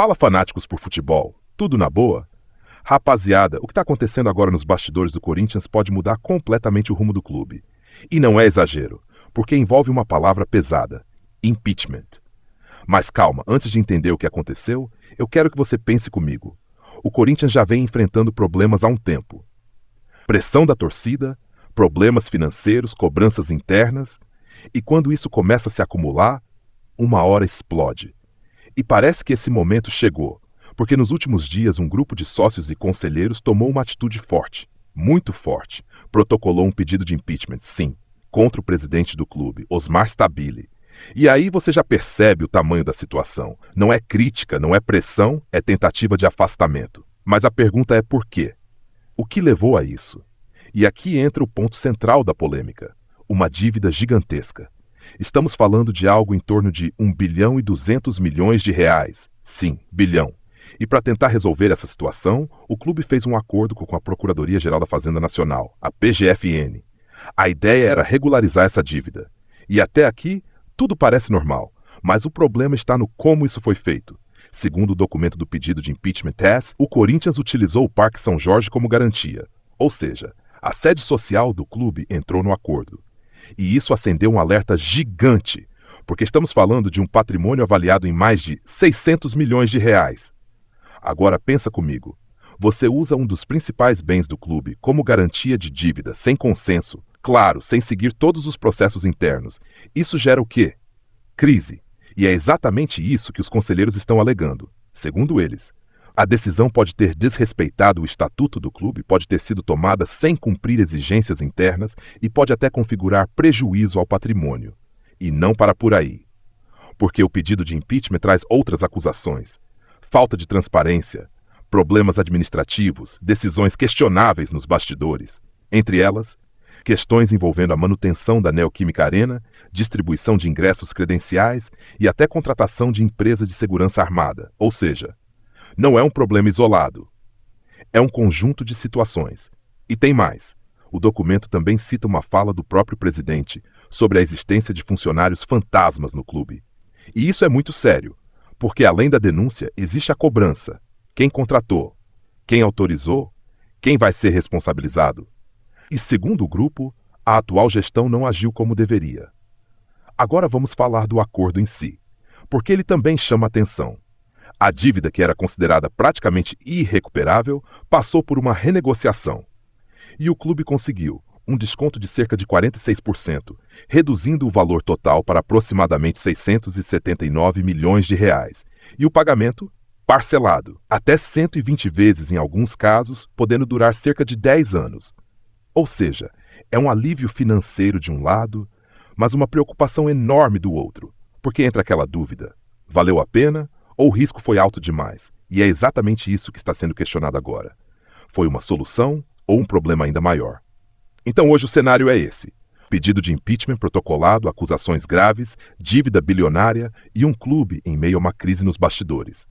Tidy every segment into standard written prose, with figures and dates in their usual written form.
Fala, fanáticos por futebol, tudo na boa? Rapaziada, o que está acontecendo agora nos bastidores do Corinthians pode mudar completamente o rumo do clube. E não é exagero, porque envolve uma palavra pesada: impeachment. Mas calma, antes de entender o que aconteceu, eu quero que você pense comigo. O Corinthians já vem enfrentando problemas há um tempo. Pressão da torcida, problemas financeiros, cobranças internas, e quando isso começa a se acumular, uma hora explode. E parece que esse momento chegou, porque nos últimos dias um grupo de sócios e conselheiros tomou uma atitude forte, muito forte, protocolou um pedido de impeachment, sim, contra o presidente do clube, Osmar Stabile. E aí você já percebe o tamanho da situação. Não é crítica, não é pressão, é tentativa de afastamento. Mas a pergunta é por quê? O que levou a isso? E aqui entra o ponto central da polêmica: uma dívida gigantesca. Estamos falando de algo em torno de 1 bilhão e 200 milhões de reais. Sim, bilhão. E para tentar resolver essa situação, o clube fez um acordo com a Procuradoria-Geral da Fazenda Nacional, a PGFN. A ideia era regularizar essa dívida. E até aqui, tudo parece normal, mas o problema está no como isso foi feito. Segundo o documento do pedido de impeachment test, o Corinthians utilizou o Parque São Jorge como garantia. Ou seja, a sede social do clube entrou no acordo. E isso acendeu um alerta gigante, porque estamos falando de um patrimônio avaliado em mais de 600 milhões de reais. Agora pensa comigo, você usa um dos principais bens do clube como garantia de dívida, sem consenso, claro, sem seguir todos os processos internos. Isso gera o quê? Crise. E é exatamente isso que os conselheiros estão alegando. Segundo eles, a decisão pode ter desrespeitado o estatuto do clube, pode ter sido tomada sem cumprir exigências internas e pode até configurar prejuízo ao patrimônio. E não para por aí. Porque o pedido de impeachment traz outras acusações: falta de transparência, problemas administrativos, decisões questionáveis nos bastidores. Entre elas, questões envolvendo a manutenção da Neoquímica Arena, distribuição de ingressos credenciais e até contratação de empresa de segurança armada. Ou seja, não é um problema isolado. É um conjunto de situações. E tem mais. O documento também cita uma fala do próprio presidente sobre a existência de funcionários fantasmas no clube. E isso é muito sério, porque além da denúncia existe a cobrança. Quem contratou? Quem autorizou? Quem vai ser responsabilizado? E segundo o grupo, a atual gestão não agiu como deveria. Agora vamos falar do acordo em si, porque ele também chama atenção. A dívida, que era considerada praticamente irrecuperável, passou por uma renegociação. E o clube conseguiu um desconto de cerca de 46%, reduzindo o valor total para aproximadamente 679 milhões de reais. E o pagamento? Parcelado, até 120 vezes em alguns casos, podendo durar cerca de 10 anos. Ou seja, é um alívio financeiro de um lado, mas uma preocupação enorme do outro, porque entra aquela dúvida: valeu a pena ou o risco foi alto demais? E é exatamente isso que está sendo questionado agora. Foi uma solução ou um problema ainda maior? Então hoje o cenário é esse: pedido de impeachment protocolado, acusações graves, dívida bilionária e um clube em meio a uma crise nos bastidores.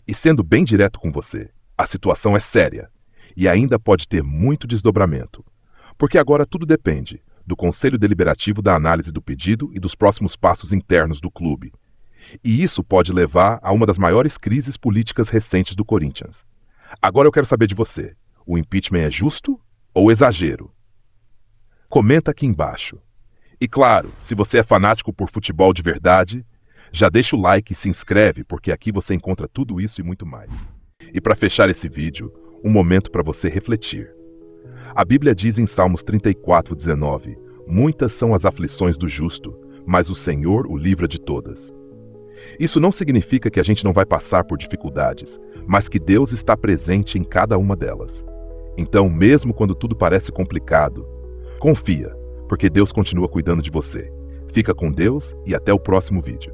E sendo bem direto com você, a situação é séria e ainda pode ter muito desdobramento, porque agora tudo depende do Conselho Deliberativo da análise do pedido e dos próximos passos internos do clube. E isso pode levar a uma das maiores crises políticas recentes do Corinthians. Agora eu quero saber de você: o impeachment é justo ou exagero? Comenta aqui embaixo. E claro, se você é fanático por futebol de verdade, já deixa o like e se inscreve, porque aqui você encontra tudo isso e muito mais. E para fechar esse vídeo, um momento para você refletir. A Bíblia diz em Salmos 34:19: muitas são as aflições do justo, mas o Senhor o livra de todas. Isso não significa que a gente não vai passar por dificuldades, mas que Deus está presente em cada uma delas. Então, mesmo quando tudo parece complicado, confia, porque Deus continua cuidando de você. Fica com Deus e até o próximo vídeo.